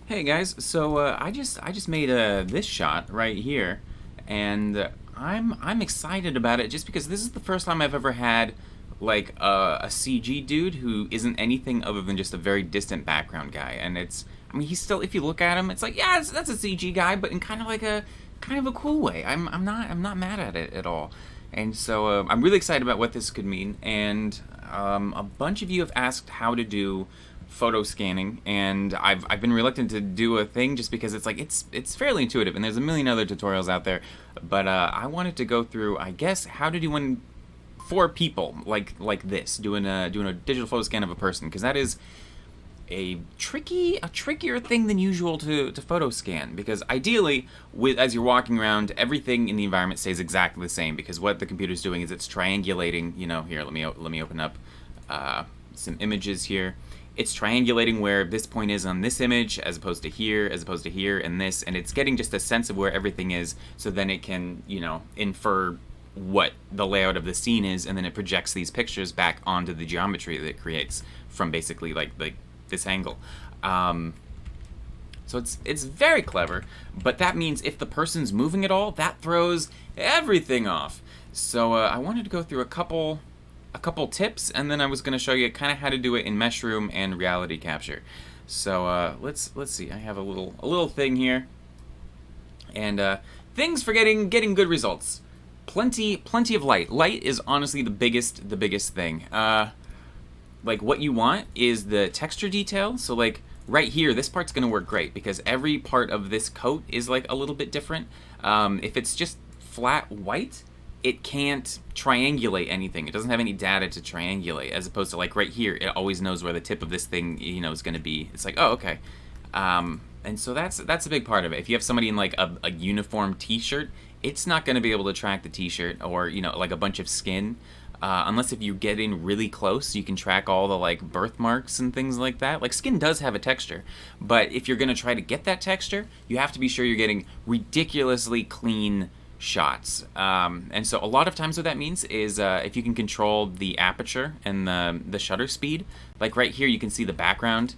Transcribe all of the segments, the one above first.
Hey guys, so I just made this shot right here, and I'm excited about it just because this is the first time I've ever had like a CG dude who isn't anything other than just a very distant background guy, and I mean he's still, if you look at him, it's like, yeah, that's a CG guy, but in kind of a cool way. I'm not mad at it at all, and so I'm really excited about what this could mean, and a bunch of you have asked how to do photo scanning, and I've been reluctant to do a thing just because it's like it's fairly intuitive, and there's a million other tutorials out there, but I wanted to go through, I guess, how to do one for people like this, doing a digital photo scan of a person, because that is a trickier thing than usual to photo scan, because ideally, as you're walking around, everything in the environment stays exactly the same, because what the computer's doing is it's triangulating. Here, let me open up some images here. It's triangulating where this point is on this image as opposed to here, and this, and it's getting just a sense of where everything is, so then it can, infer what the layout of the scene is, and then it projects these pictures back onto the geometry that it creates from basically like this angle. So it's very clever, but that means if the person's moving at all, that throws everything off. So I wanted to go through a couple tips, and then I was going to show you kind of how to do it in Meshroom and Reality Capture. So let's see. I have a little thing here, and things for getting good results. Plenty of light. Light is honestly the biggest thing. Like, what you want is the texture detail. So like right here, this part's going to work great because every part of this coat is like a little bit different. If it's just flat white, it can't triangulate anything. It doesn't have any data to triangulate, as opposed to like right here, it always knows where the tip of this thing, is going to be. It's like, oh, okay. And so that's a big part of it. If you have somebody in like a uniform t-shirt, it's not going to be able to track the t-shirt, or like a bunch of skin, unless if you get in really close, you can track all the like birthmarks and things like that. Like, skin does have a texture, but if you're going to try to get that texture, you have to be sure you're getting ridiculously clean shots. And so a lot of times what that means is if you can control the aperture and the shutter speed. Like right here, you can see the background.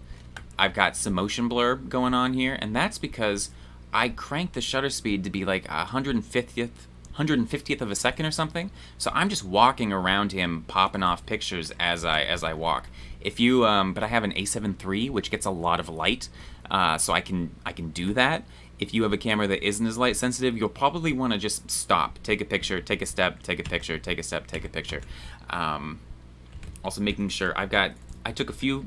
I've got some motion blur going on here, and that's because I cranked the shutter speed to be like 150th of a second or something. So I'm just walking around him, popping off pictures as I walk. If you but I have an A7 III, which gets a lot of light, so I can do that. If you have a camera that isn't as light sensitive, you'll probably want to just stop, take a picture, take a step, take a picture, take a step, take a picture. Also making sure I took a few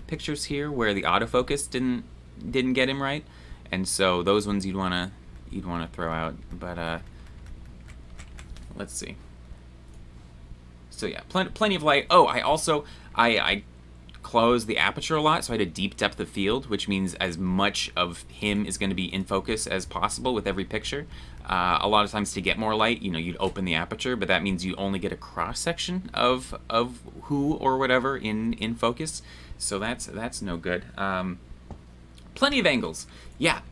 pictures here where the autofocus didn't get him right, and so those ones you'd want to throw out. But let's see. So yeah, plenty of light. Oh, I closed the aperture a lot, so I had a deep depth of field, which means as much of him is going to be in focus as possible with every picture. A lot of times to get more light, you'd open the aperture, but that means you only get a cross section of who or whatever in focus. So that's no good. Plenty of angles. Yeah,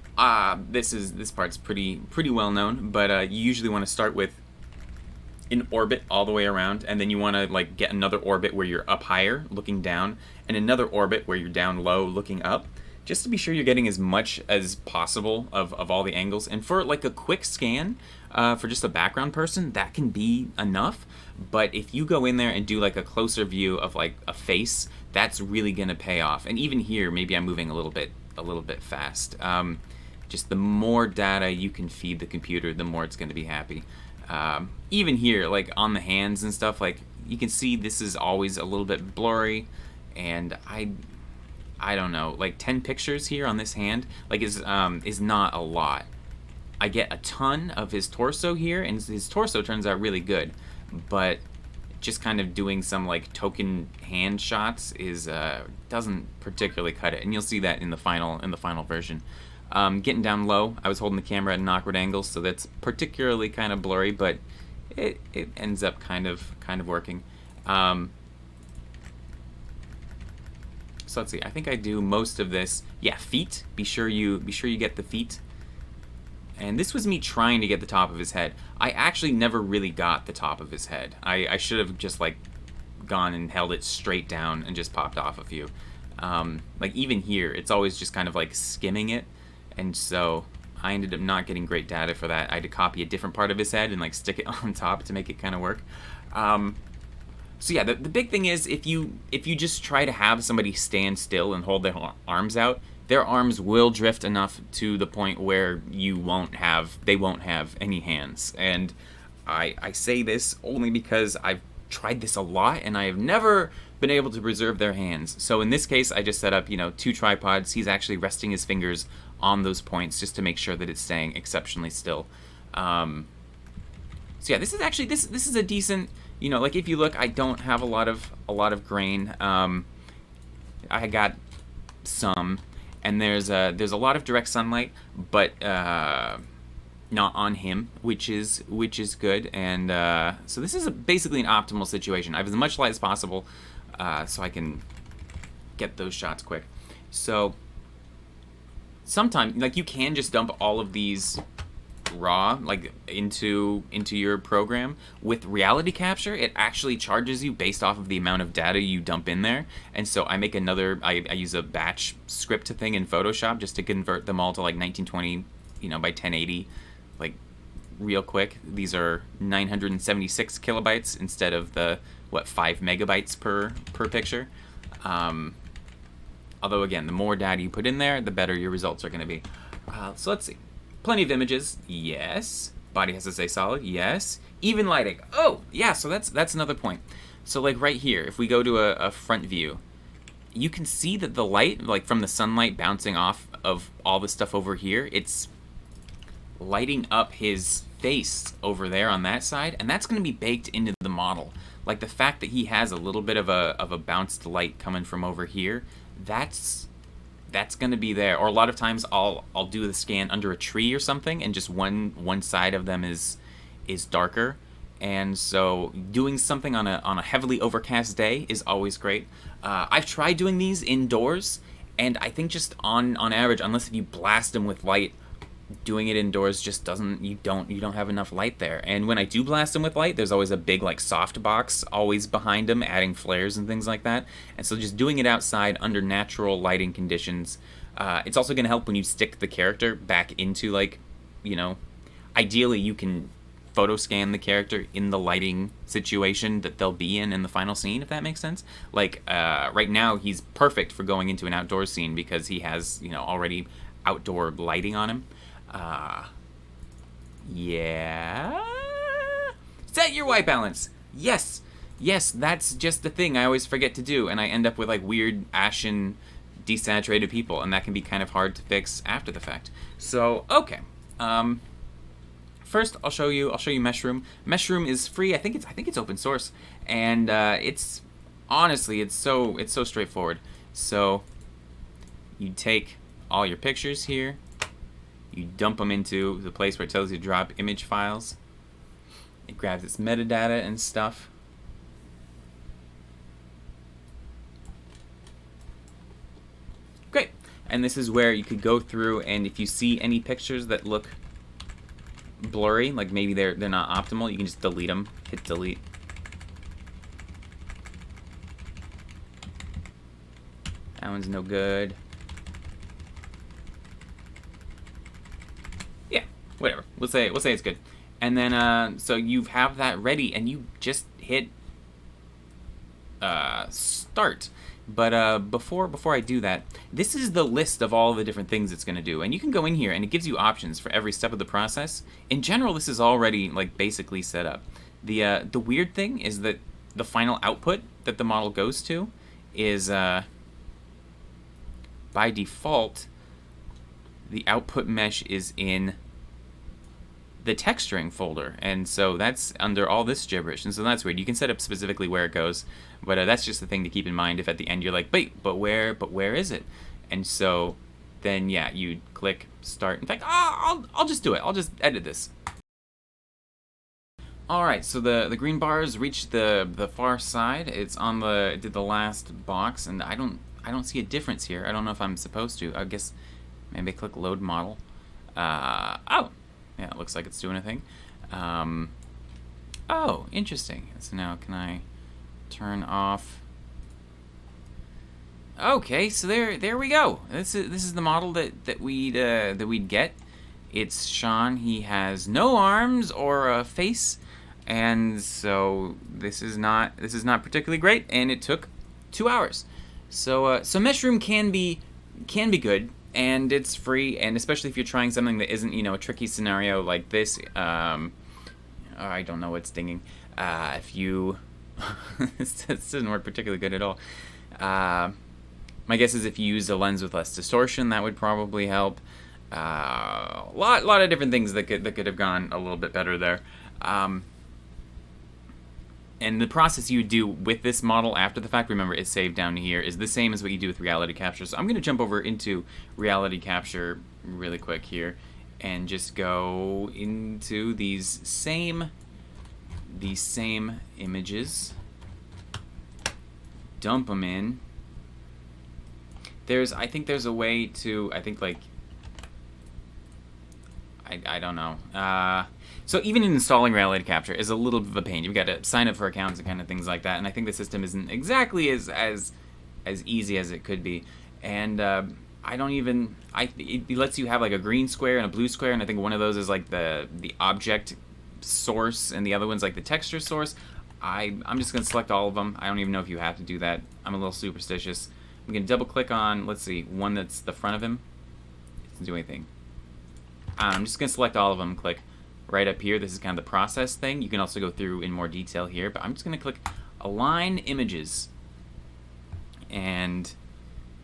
this part's pretty well known, but you usually want to start with an orbit all the way around, and then you want to like get another orbit where you're up higher looking down, and another orbit where you're down low looking up, just to be sure you're getting as much as possible of all the angles. And for like a quick scan, for just a background person, that can be enough. But if you go in there and do like a closer view of like a face, that's really gonna pay off. And even here, maybe I'm moving a little bit fast. Just the more data you can feed the computer, the more it's going to be happy. Even here, like on the hands and stuff, like you can see this is always a little bit blurry, and I don't know, like 10 pictures here on this hand, like is not a lot. I get a ton of his torso here, and his torso turns out really good, but just kind of doing some like token hand shots doesn't particularly cut it, and you'll see that in the final version. Getting down low, I was holding the camera at an awkward angle, so that's particularly kind of blurry, but it ends up kind of working. So let's see. I think I do most of this. Yeah, feet. Be sure you get the feet. And this was me trying to get the top of his head. I actually never really got the top of his head. I should have just like gone and held it straight down and just popped off a few. Like even here, it's always just kind of like skimming it, and so I ended up not getting great data for that. I had to copy a different part of his head and like stick it on top to make it kind of work. So yeah, the big thing is if you just try to have somebody stand still and hold their arms out, their arms will drift enough to the point where they won't have any hands. And I say this only because I've tried this a lot and I have never been able to preserve their hands. So in this case, I just set up, 2 tripods. He's actually resting his fingers on those points just to make sure that it's staying exceptionally still. So yeah, this is actually this is a decent, like if you look, I don't have a lot of grain. I got some, and there's a lot of direct sunlight, but not on him, which is good. And so this is basically an optimal situation. I have as much light as possible, so I can get those shots quick. So sometimes, like, you can just dump all of these raw, like, into your program. With reality capture, it actually charges you based off of the amount of data you dump in there. And so I make I use a batch script thing in Photoshop just to convert them all to like 1920 by 1080, like, real quick. These are 976 kilobytes instead of the 5 megabytes per picture. Although again, the more data you put in there, the better your results are going to be. So let's see. Plenty of images, yes. Body has to stay solid, yes. Even lighting, oh yeah. So that's another point. So like right here, if we go to a front view, you can see that the light, like from the sunlight bouncing off of all the stuff over here, it's lighting up his face over there on that side, and that's going to be baked into the model. Like the fact that he has a little bit of a bounced light coming from over here, that's going to be there. Or a lot of times I'll do the scan under a tree or something, and just one side of them is darker. And so doing something on a heavily overcast day is always great. I've tried doing these indoors, and I think just on average, unless if you blast them with light, doing it indoors just doesn't, you don't have enough light there. And when I do blast them with light, there's always a big like soft box always behind them, adding flares and things like that. And so just doing it outside under natural lighting conditions, it's also going to help when you stick the character back into, like, ideally you can photo scan the character in the lighting situation that they'll be in the final scene, if that makes sense. Like right now he's perfect for going into an outdoor scene because he has already outdoor lighting on him. Yeah. Set your white balance. Yes, that's just the thing I always forget to do, and I end up with like weird ashen, desaturated people, and that can be kind of hard to fix after the fact. So okay. First, I'll show you Meshroom. Meshroom is free. I think it's open source, and it's honestly it's so straightforward. So you take all your pictures here. You dump them into the place where it tells you to drop image files. It grabs its metadata and stuff. Great. And this is where you could go through, and if you see any pictures that look blurry, like maybe they're not optimal, you can just delete them. Hit delete. That one's no good. Whatever. We'll say it's good. And then so you have that ready, and you just hit start. But before I do that, this is the list of all the different things it's going to do, and you can go in here and it gives you options for every step of the process. In general, this is already like basically set up. The weird thing is that the final output that the model goes to is by default the output mesh is in the texturing folder, and so that's under all this gibberish, and so that's weird. You can set up specifically where it goes, but that's just the thing to keep in mind if at the end you're like, wait, but where is it? And so then yeah, you click start. In fact, I'll just do it. I'll just edit this. Alright, so the green bars reached the far side. It did the last box, and I don't see a difference here. I don't know if I'm supposed to. I guess maybe click load model. Oh, yeah, it looks like it's doing a thing. Oh, interesting. So now can I turn off Okay, so there we go. This is the model that we'd get. It's Sean. He has no arms or a face, and so this is not particularly great. And it took 2 hours. So Meshroom can be good, and it's free. And especially if you're trying something that isn't a tricky scenario like this. I don't know what's dinging. If you this doesn't work particularly good at all. My guess is if you use a lens with less distortion, that would probably help. Lot of different things that could have gone a little bit better there. And the process you do with this model after the fact, remember, is saved down here, is the same as what you do with reality capture. So I'm going to jump over into reality capture really quick here and just go into these same images, dump them in. I think there's a way to, I don't know. So even installing reality capture is a little bit of a pain. You've got to sign up for accounts and kind of things like that. And I think the system isn't exactly as easy as it could be. And it lets you have like a green square and a blue square. And I think one of those is like the object source, and the other one's like the texture source. I'm just going to select all of them. I don't even know if you have to do that. I'm a little superstitious. I'm going to double click on, let's see, one that's the front of him. It doesn't do anything. I'm just going to select all of them, click right up here. This is kind of the process thing. You can also go through in more detail here, but I'm just going to click Align Images. And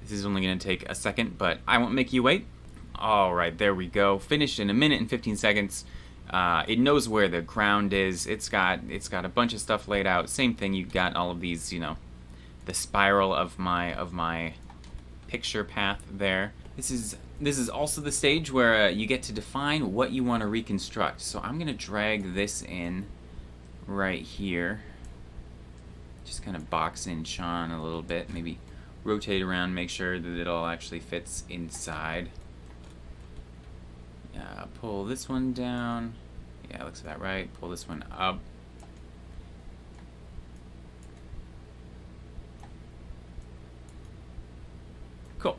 this is only going to take a second, but I won't make you wait. All right, there we go. Finished in 1 minute and 15 seconds. It knows where the ground is. It's got a bunch of stuff laid out. Same thing, you've got all of these, the spiral of my picture path there. This is also the stage where you get to define what you want to reconstruct. So I'm going to drag this in right here. Just kind of box in Sean a little bit. Maybe rotate around, make sure that it all actually fits inside. Pull this one down. Yeah, looks about right. Pull this one up. Cool.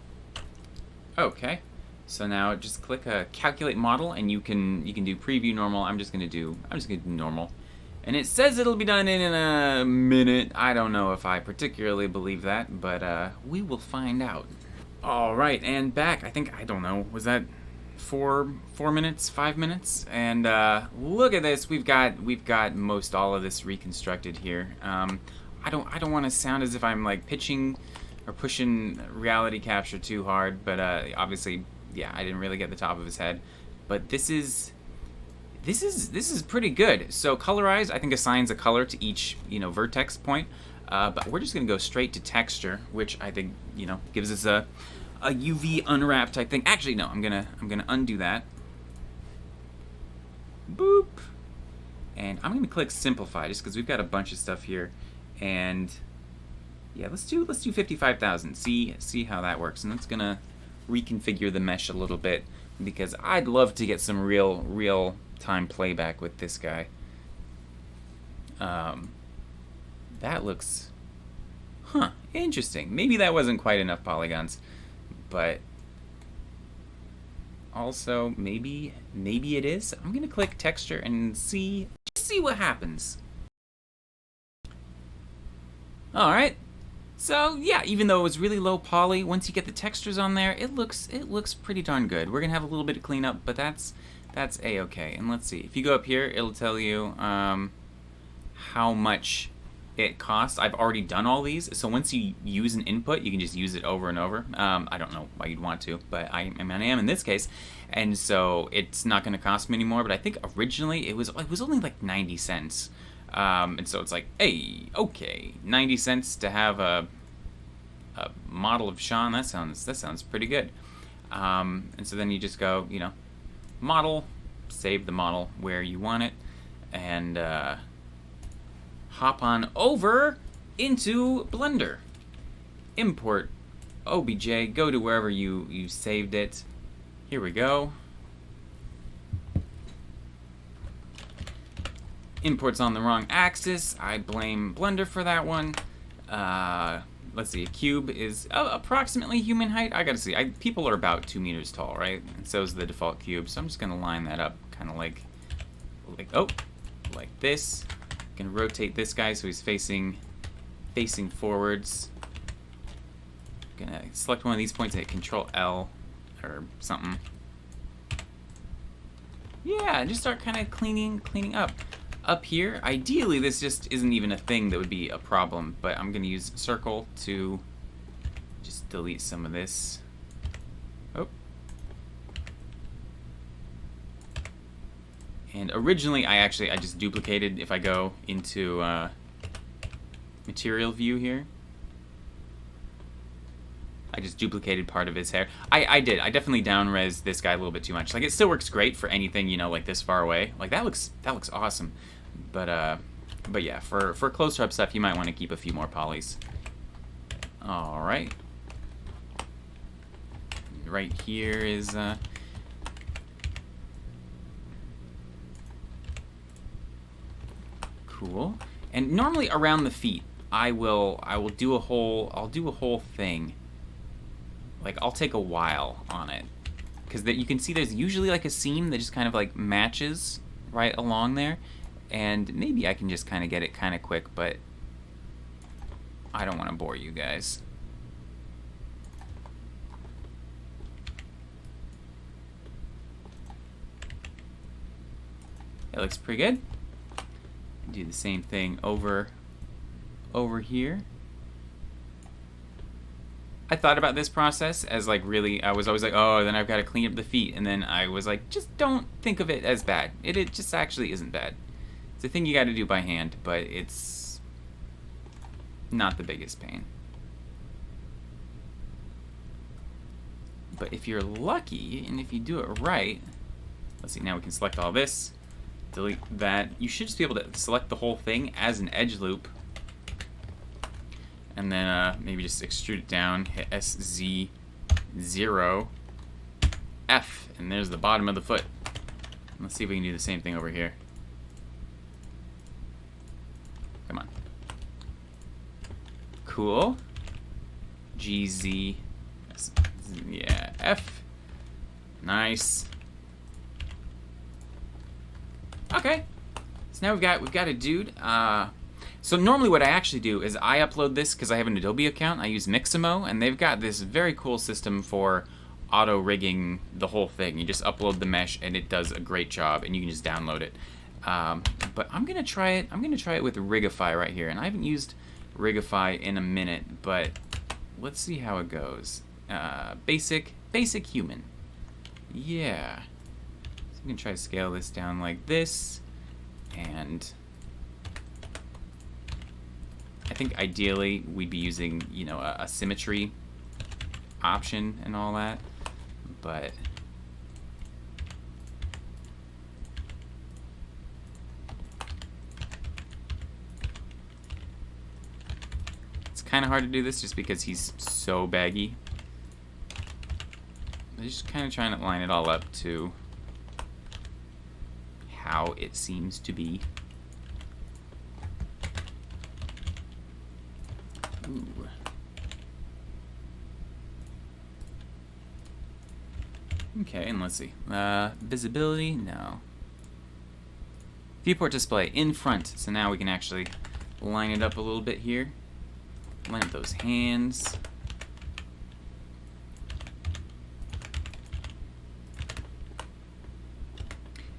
Okay. So now just click calculate model, and you can do preview normal. I'm just gonna do normal, and it says it'll be done in a minute. I don't know if I particularly believe that, but we will find out. All right, and back. I don't know. Was that 4 minutes, 5 minutes? And look at this. We've got most all of this reconstructed here. I don't want to sound as if I'm like pitching or pushing reality capture too hard, but obviously, yeah, I didn't really get the top of his head. But this is pretty good. So colorize, I think, assigns a color to each vertex point. But we're just gonna go straight to texture, which I think gives us a UV unwrap type thing. Actually, no, I'm gonna undo that. Boop. And I'm gonna click simplify just because we've got a bunch of stuff here. And yeah, let's do 55,000. See how that works. And that's gonna reconfigure the mesh a little bit because I'd love to get some real time playback with this guy. That looks interesting. Maybe that wasn't quite enough polygons, but also maybe it is. I'm gonna click texture and just see what happens. All right. So yeah, even though it was really low poly, once you get the textures on there, it looks pretty darn good. We're gonna have a little bit of cleanup, but that's a-okay. And let's see, if you go up here, it'll tell you how much it costs. I've already done all these, so once you use an input, you can just use it over and over. I don't know why you'd want to, but I am in this case, and so it's not gonna cost me anymore. But I think originally it was only like 90 cents. And so it's like, hey, okay, 90 cents to have a model of Sean. That sounds pretty good. And so then you just go, model, save the model where you want it, and hop on over into Blender. Import OBJ. Go to wherever you saved it. Here we go. Import's on the wrong axis. I blame Blender for that one. let's see, a cube is approximately human height. I gotta see. People are about 2 meters tall, right? And so is the default cube. So I'm just gonna line that up, kind of like this. Gonna rotate this guy so he's facing forwards. Gonna select one of these points and hit Control L or something. Yeah, and just start kind of cleaning up. Up here, ideally this just isn't even a thing that would be a problem, but I'm gonna use circle to just delete some of this. Oh. And originally I just duplicated. If I go into material view here, I just duplicated part of his hair. I definitely down-res this guy a little bit too much. Like, it still works great for anything, you know, like this far away. Like, that looks awesome. But yeah, for close-up stuff, you might want to keep a few more polys. All right. Right here is cool. And normally around the feet, I'll do a whole thing. Like, I'll take a while on it, because you can see there's usually like a seam that just kind of like matches right along there, and maybe I can just kind of get it kind of quick, but I don't want to bore you guys. It looks pretty good. Do the same thing over here. I thought about this process as like really, I was always like, oh, then I've got to clean up the feet, and then I was like, just don't think of it as bad. It just actually isn't bad. It's a thing you got to do by hand, but it's not the biggest pain. But if you're lucky, and if you do it right, let's see, now we can select all this, delete that. You should just be able to select the whole thing as an edge loop, and then maybe just extrude it down, hit SZ0, F, and there's the bottom of the foot. Let's see if we can do the same thing over here. Come on. Cool. GZ, yeah, F. Nice. Okay. So now we've got a dude. So normally what I actually do is I upload this, because I have an Adobe account. I use Mixamo, and they've got this very cool system for auto rigging the whole thing. You just upload the mesh, and it does a great job, and you can just download it. But I'm gonna try it. I'm gonna try it with Rigify right here, and I haven't used Rigify in a minute, but let's see how it goes. Basic human. Yeah. So I'm gonna try to scale this down like this, and I think ideally we'd be using, you know, a symmetry option and all that, but it's kind of hard to do this just because he's so baggy. I'm just kind of trying to line it all up to how it seems to be. Ooh. Okay, and let's see. Visibility, no. Viewport display, in front. So now we can actually line it up a little bit here. Line up those hands.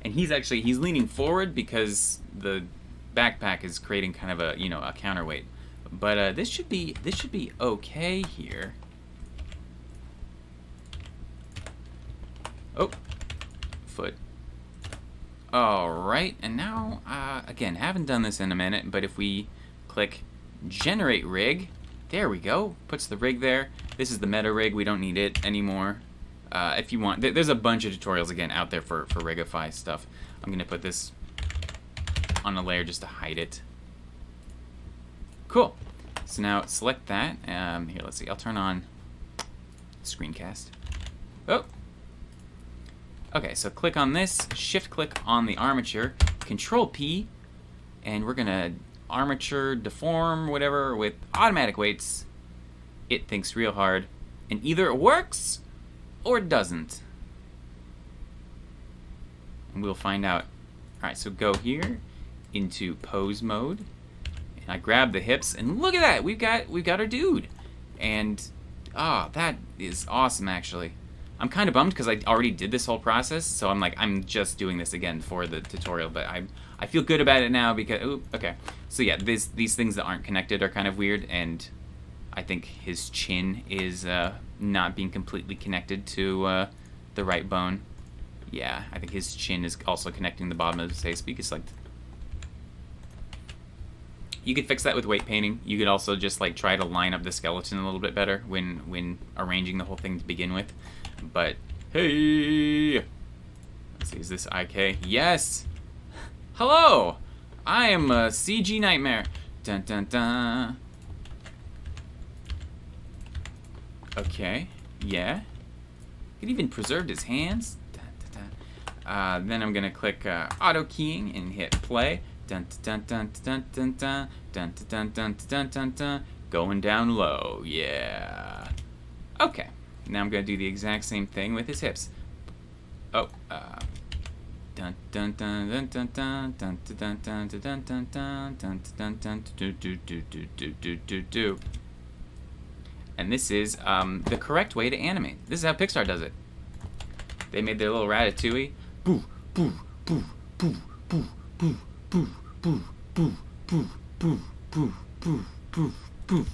And he's leaning forward because the backpack is creating kind of a, you know, a counterweight. But this should be okay here. Oh, foot. All right, and now again, haven't done this in a minute, but if we click generate rig, there we go. Puts the rig there. This is the meta rig. We don't need it anymore. If you want, there's a bunch of tutorials again out there for Rigify stuff. I'm gonna put this on a layer just to hide it. Cool. So now select that. Here, let's see. I'll turn on screencast. Oh. Okay, so click on this. Shift click on the armature. Control P, and we're gonna armature deform whatever with automatic weights. It thinks real hard, and either it works or it doesn't. And we'll find out. Alright, so go here into pose mode. And I grab the hips, and look at that! We've got our dude. And that is awesome, actually. I'm kind of bummed because I already did this whole process, so I'm like, I'm just doing this again for the tutorial, but I feel good about it now because, ooh, okay. So yeah, these things that aren't connected are kind of weird, and I think his chin is not being completely connected to the right bone. Yeah, I think his chin is also connecting the bottom of his face, but you could select. You could fix that with weight painting. You could also just like try to line up the skeleton a little bit better when arranging the whole thing to begin with. But hey, let's see, is this IK? Yes. Hello, I am a CG Nightmare. Dun dun dun. Okay, yeah. It even preserved his hands. Dun, dun, dun. Then I'm gonna click auto keying and hit play. Dun dun dun dun dun dun dun dun dun dun dun dun. Going down low, yeah. Okay, now I'm gonna do the exact same thing with his hips. Oh, dun dun dun dun dun dun dun dun dun dun dun dun dun dun dun dun do do do do do do do do. And this is the correct way to animate. This is how Pixar does it. They made their little ratatouille. Boo, boo, boo, boo, boo, boo, boo, boo, boo, boo, boo, boo, boo, boo, boo.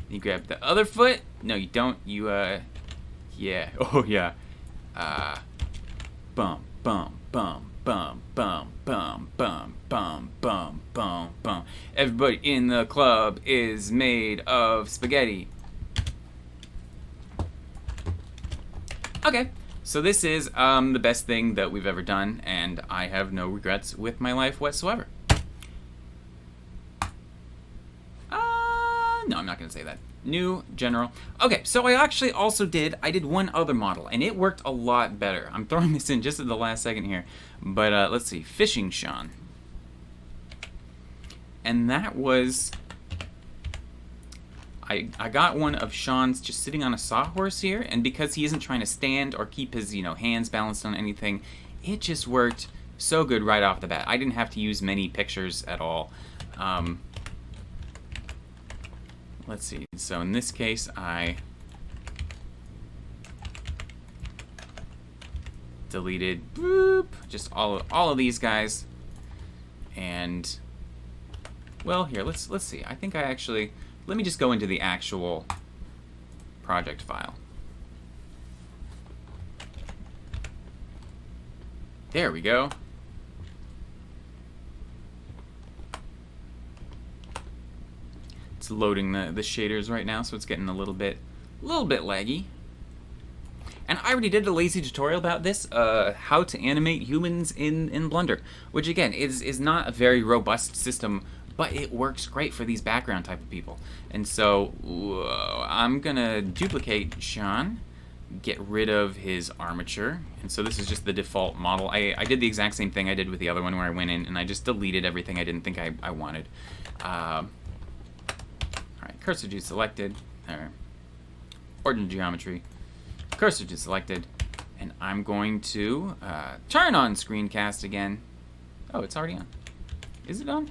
You grab the other foot. No, you don't. You yeah. Oh yeah. Bum, bum, bum, bum, bum, bum, bum, bum, bum, bum, bum. Everybody in the club is made of spaghetti. Okay, so this is the best thing that we've ever done, and I have no regrets with my life whatsoever. No, I'm not going to say that. New general. Okay, so I actually also did one other model, and it worked a lot better. I'm throwing this in just at the last second here, but let's see, Fishing Sean. And that was, I got one of Sean's just sitting on a sawhorse here, and because he isn't trying to stand or keep his, hands balanced on anything, it just worked so good right off the bat. I didn't have to use many pictures at all. Let's see, so in this case, I deleted just all of these guys, and well, here, let's see. I think I actually, let me just go into the actual project file. There we go. It's loading the shaders right now, so it's getting a little bit laggy. And I already did a lazy tutorial about this, how to animate humans in Blender, which again is not a very robust system, but it works great for these background type of people. And so I'm gonna duplicate Sean, get rid of his armature, and so this is just the default model. I did the exact same thing I did with the other one where I went in and I just deleted everything I didn't think I wanted. Alright, cursor to selected, ordinal geometry, cursor to selected, and I'm going to turn on screencast again. Oh, it's already on. Is it on?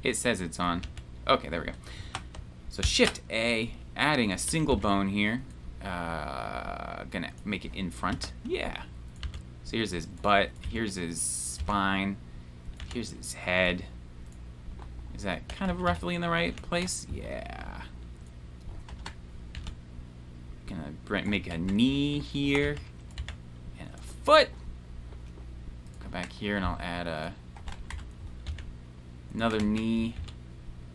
It says it's on. Okay, there we go. So Shift A, adding a single bone here. Gonna make it in front. Yeah. So here's his butt. Here's his spine. Here's his head. Is that kind of roughly in the right place? Yeah. Gonna make a knee here and a foot. Come back here and I'll add another knee,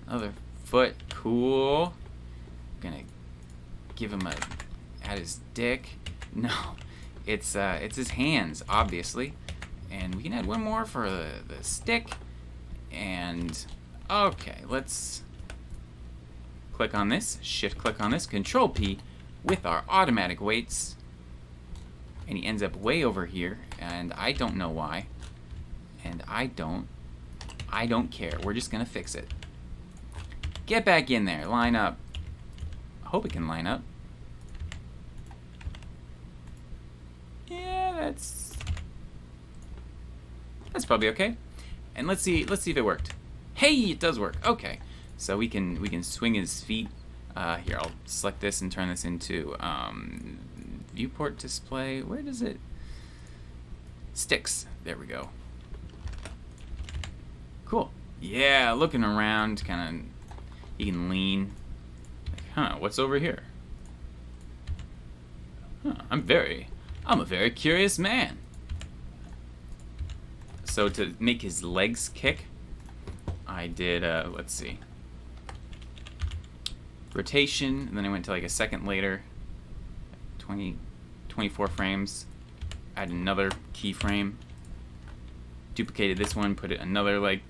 another foot. Cool. Gonna give him add his dick. No, it's his hands, obviously. And we can add one more for the stick. And okay, let's click on this, shift click on this, control P with our automatic weights. And he ends up way over here, and I don't know why. And I don't care. We're just gonna fix it. Get back in there, line up. hope it can line up. Yeah, that's probably okay. And let's see if it worked. Hey, it does work. Okay, so we can swing his feet. Here, I'll select this and turn this into viewport display. Where does it? Sticks. There we go. Cool. Yeah, looking around, kind of. You can lean. Like, huh? What's over here? Huh, I'm a very curious man. So to make his legs kick, I did, let's see, rotation, and then I went to like a second later, 24 frames, add another keyframe, duplicated this one, put it another, like,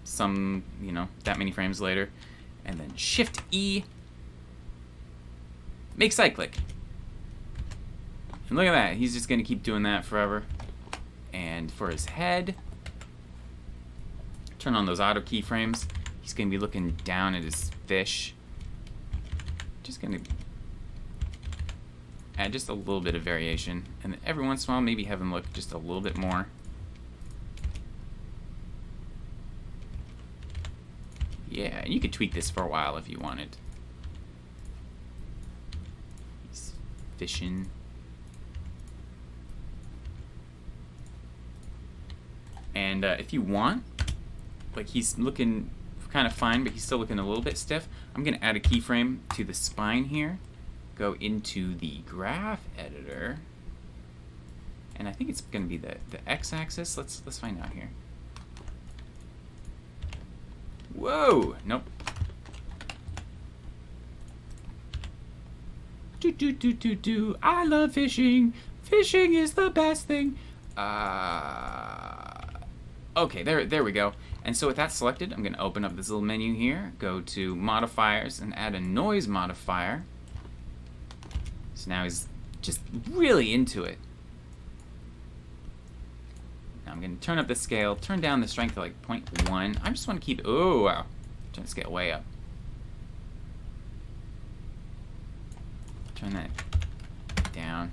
some, you know, that many frames later, and then Shift E, make cyclic. And look at that, he's just gonna keep doing that forever. And for his head, turn on those auto keyframes. He's gonna be looking down at his fish. Just gonna add just a little bit of variation, and then every once in a while maybe have him look just a little bit more. Yeah, and you could tweak this for a while if you wanted. He's fishing. And if you want, like, he's looking kind of fine, but he's still looking a little bit stiff, I'm going to add a keyframe to the spine here, go into the graph editor, and I think it's going to be the x-axis. Let's find out here. Whoa! Nope. Do. I love fishing. Fishing is the best thing. Okay, there we go. And so with that selected, I'm going to open up this little menu here, go to modifiers, and add a noise modifier. So now he's just really into it. Now I'm going to turn up the scale, turn down the strength to like 0.1. I just want to keep, oh wow, turn the scale way up. Turn that down.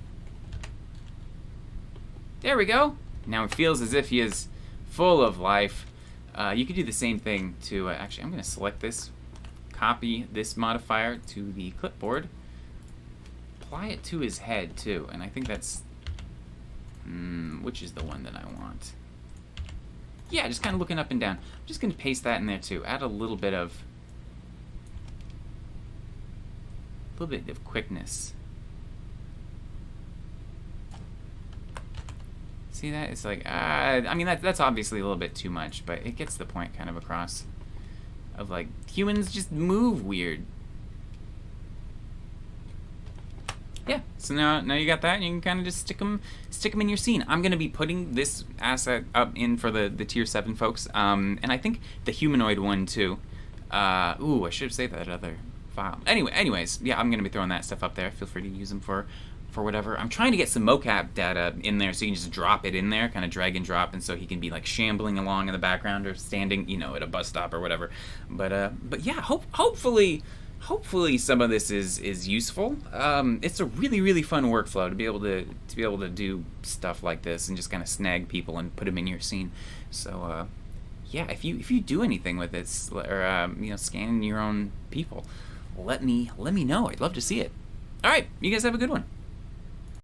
There we go. Now it feels as if he is full of life. You could do the same thing to, actually I'm going to select this, copy this modifier to the clipboard, apply it to his head too, and I think that's, which is the one that I want? Yeah, just kind of looking up and down. I'm just going to paste that in there too, add a little bit of quickness. See that? It's like, I mean, that's obviously a little bit too much, but it gets the point kind of across of, like, humans just move weird. Yeah, so now you got that, and you can kind of just stick them in your scene. I'm going to be putting this asset up in for the tier 7 folks, and I think the humanoid one too. Ooh, I should have saved that other file. Anyways, yeah, I'm going to be throwing that stuff up there. Feel free to use them for whatever. I'm trying to get some mocap data in there so you can just drop it in there, kind of drag and drop, and so he can be like shambling along in the background or standing, you know, at a bus stop or whatever. But yeah, hopefully some of this is useful. It's a really fun workflow to be able to do stuff like this and just kind of snag people and put them in your scene. So yeah, if you do anything with this, or you know, scanning your own people, let me know. I'd love to see it. All right, you guys have a good one.